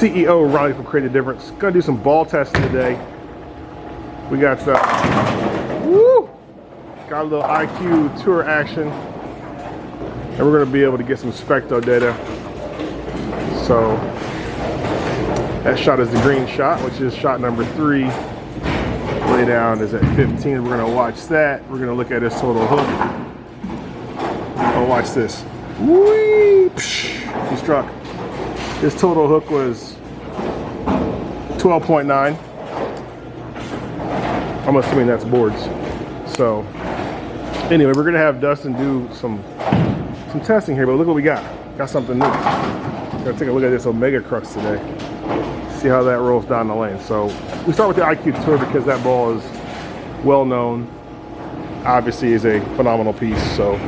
CEO Ronnie from Create a Difference. Gonna do some ball testing today. We got got a little IQ tour action, and we're gonna be able to get some specto data. So that shot is the green shot, which is shot number 3. Lay down is at 15. We're gonna watch that. We're gonna look at his total hook. Oh, watch this. Whee! He struck. His total hook was 12.9. I'm assuming that's boards. So anyway, we're gonna have Dustin do some testing here, but look what we got. Got something new. We're gonna take a look at this Omega Crux today. See how that rolls down the lane. So we start with the IQ Tour because that ball is well known. Obviously is a phenomenal piece. So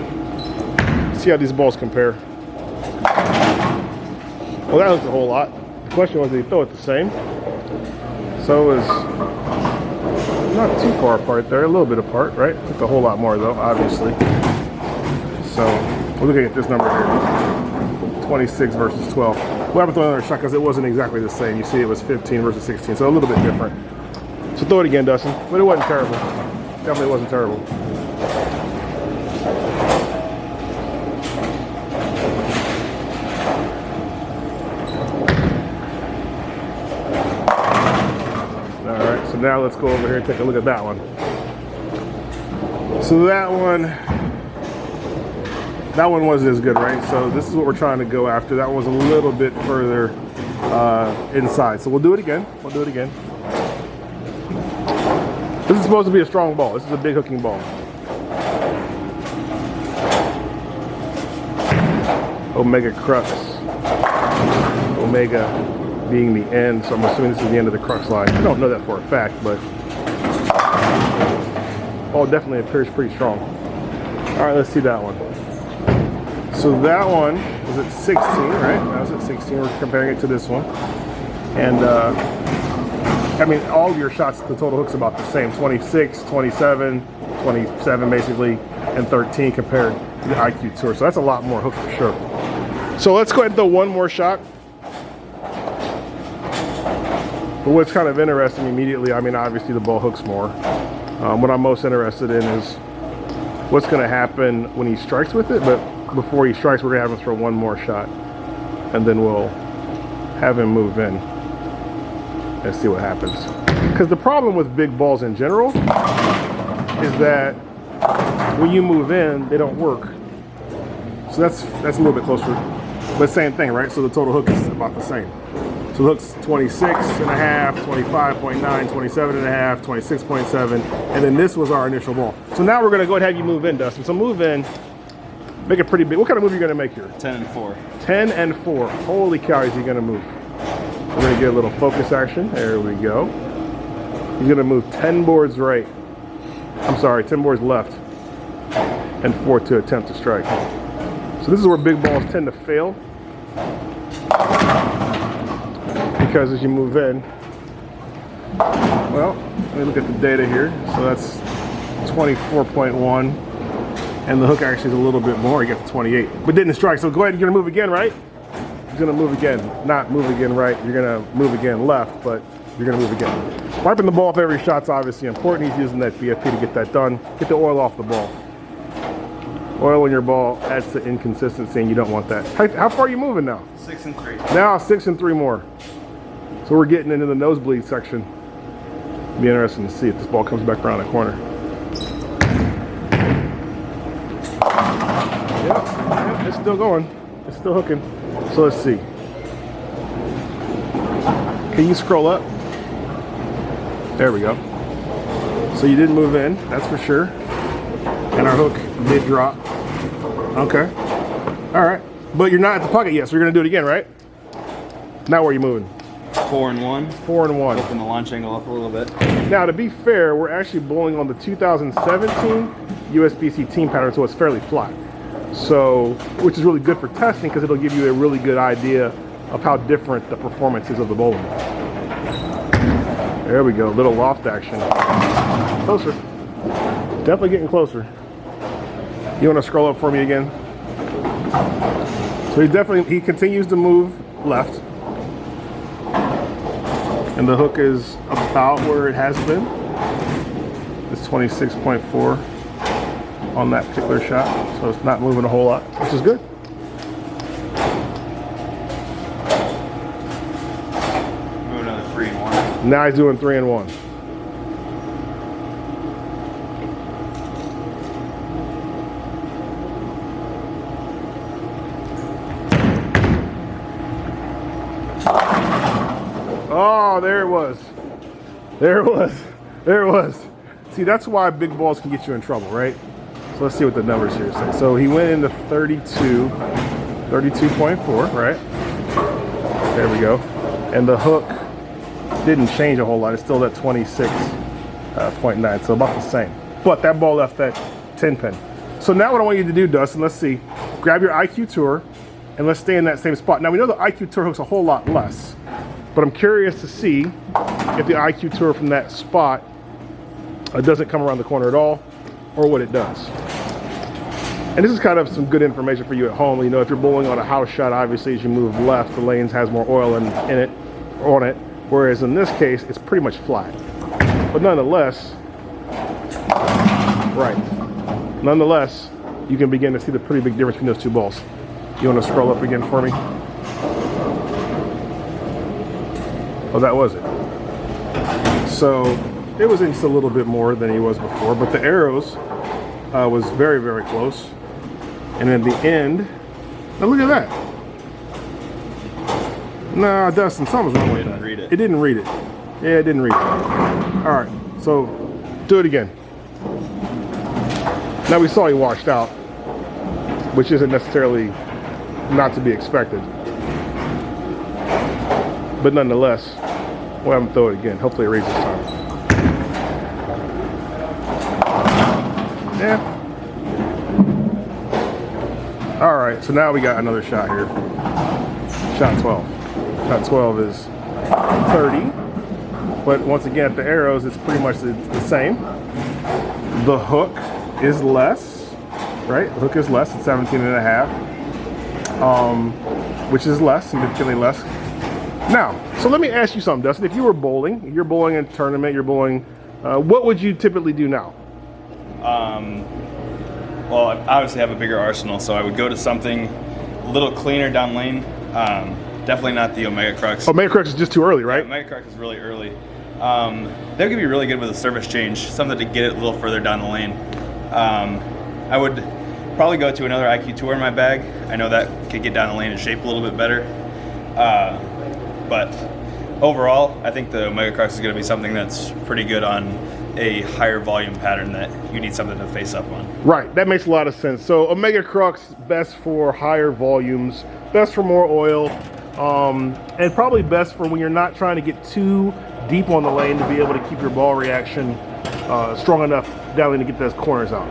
see how these balls compare. Well, that looked a whole lot. The question was, did he throw it the same? So it was not too far apart there, a little bit apart, right? Looked a whole lot more though, obviously. So we're looking at this number here, 26 versus 12. We'll have to throw another shot because it wasn't exactly the same. You see it was 15 versus 16, so a little bit different. So throw it again, Dustin, but it wasn't terrible. Definitely wasn't terrible. So now let's go over here and take a look at that one. So that one wasn't as good, right? So this is what we're trying to go after. That was a little bit further inside. So we'll do it again. We'll do it again. This is supposed to be a strong ball. This is a big hooking ball. Omega Crux. Omega being the end, so I'm assuming this is the end of the Crux line. I don't know that for a fact, but oh, definitely appears pretty strong. All right, let's see that one. So that one was at 16, right? That was at 16. We're comparing it to this one, and I mean, all of your shots, the total hook's about the same: 26, 27, 27, basically, and 13 compared to the IQ Tour. So that's a lot more hook for sure. So let's go ahead and throw one more shot. But what's kind of interesting immediately, I mean, obviously the ball hooks more. What I'm most interested in is what's going to happen when he strikes with it. But before he strikes, we're going to have him throw one more shot. And then we'll have him move in and see what happens. Because the problem with big balls in general is that when you move in, they don't work. So that's a little bit closer. But same thing, right? So the total hook is about the same. So it looks 26.5, 25.9, 27.5, 26.7, and then this was our initial ball. So now we're gonna go ahead and have you move in, Dustin. So move in, make it pretty big. What kind of move are you gonna make here? 10 and 4. 10 and 4. Holy cow, is he gonna move? We're gonna get a little focus action. There we go. He's gonna move 10 boards right. I'm sorry, 10 boards left, and 4 to attempt to strike. So this is where big balls tend to fail. Because as you move in, well, let me look at the data here. So that's 24.1, and the hook actually is a little bit more. You get to 28, but didn't strike. So go ahead, you're gonna move again, right? You're gonna move again, not move again right. You're gonna move again left, but you're gonna move again. Wiping the ball off every shot's obviously important. He's using that BFP to get that done. Get the oil off the ball. Oil in your ball adds to inconsistency, and you don't want that. How far are you moving now? 6 and 3. Now 6 and 3 more. So we're getting into the nosebleed section. Be interesting to see if this ball comes back around the corner. Yep, it's still going. It's still hooking. So let's see. Can you scroll up? There we go. So you didn't move in, that's for sure. And our hook did drop. Okay. All right. But you're not at the pocket yet, so you're gonna do it again, right? Now where are you moving? 4 and 1. 4 and 1. Open the launch angle up a little bit. Now, to be fair, we're actually bowling on the 2017 USBC team pattern, so it's fairly flat. So, which is really good for testing because it'll give you a really good idea of how different the performance is of the bowling. There we go, little loft action. Closer. Definitely getting closer. You want to scroll up for me again? So he continues to move left. And the hook is about where it has been. It's 26.4 on that particular shot, so it's not moving a whole lot, which is good. Move another 3 and 1. Now he's doing 3 and 1. Oh, there it was. There it was. There it was. See, that's why big balls can get you in trouble, right? So let's see what the numbers here say. So he went into 32.4, right? There we go. And the hook didn't change a whole lot. It's still at 26.9, so about the same. But that ball left that 10 pin. So now what I want you to do, Dustin, let's see. Grab your IQ Tour and let's stay in that same spot. Now we know the IQ Tour hook's a whole lot less, but I'm curious to see if the IQ Tour from that spot doesn't come around the corner at all, or what it does. And this is kind of some good information for you at home. You know, if you're bowling on a house shot, obviously as you move left, the lanes has more oil in it, or on it, whereas in this case, it's pretty much flat. But nonetheless, right, nonetheless, you can begin to see the pretty big difference between those two balls. You want to scroll up again for me? Oh, that was it. So it was just a little bit more than he was before, but the arrows was very, very close. And in the end, now look at that. Nah, Dustin, something's wrong with that. Read it. It didn't read it. Yeah, it didn't read it. All right, so do it again. Now we saw he washed out, which isn't necessarily not to be expected. But nonetheless, we'll have him throw it again. Hopefully it reads this time. Yeah. All right, so now we got another shot here. Shot 12. Shot 12 is 30. But once again, at the arrows, it's pretty much the same. The hook is less, right? The hook is less, it's 17 and a half, which is less, significantly less. Now, so let me ask you something, Dustin. If you were bowling, you're bowling in a tournament, you're bowling, what would you typically do now? Well, I obviously have a bigger arsenal, so I would go to something a little cleaner down lane. Definitely not the Omega Crux. Omega Crux is just too early, right? Omega Crux is really early. That could be really good with a surface change, something to get it a little further down the lane. I would probably go to another IQ Tour in my bag. I know that could get down the lane and shape a little bit better. But overall, I think the Omega Crux is going to be something that's pretty good on a higher volume pattern that you need something to face up on. Right, that makes a lot of sense. So Omega Crux, best for higher volumes, best for more oil, and probably best for when you're not trying to get too deep on the lane to be able to keep your ball reaction strong enough down lane to get those corners out.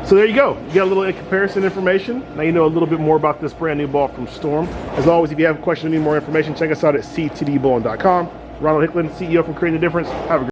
So there you go. You got a little comparison information. Now you know a little bit more about this brand new ball from Storm. As always, if you have a question or need more information, check us out at ctdbowling.com. Ronald Hicklin, CEO from Creating the Difference. Have a great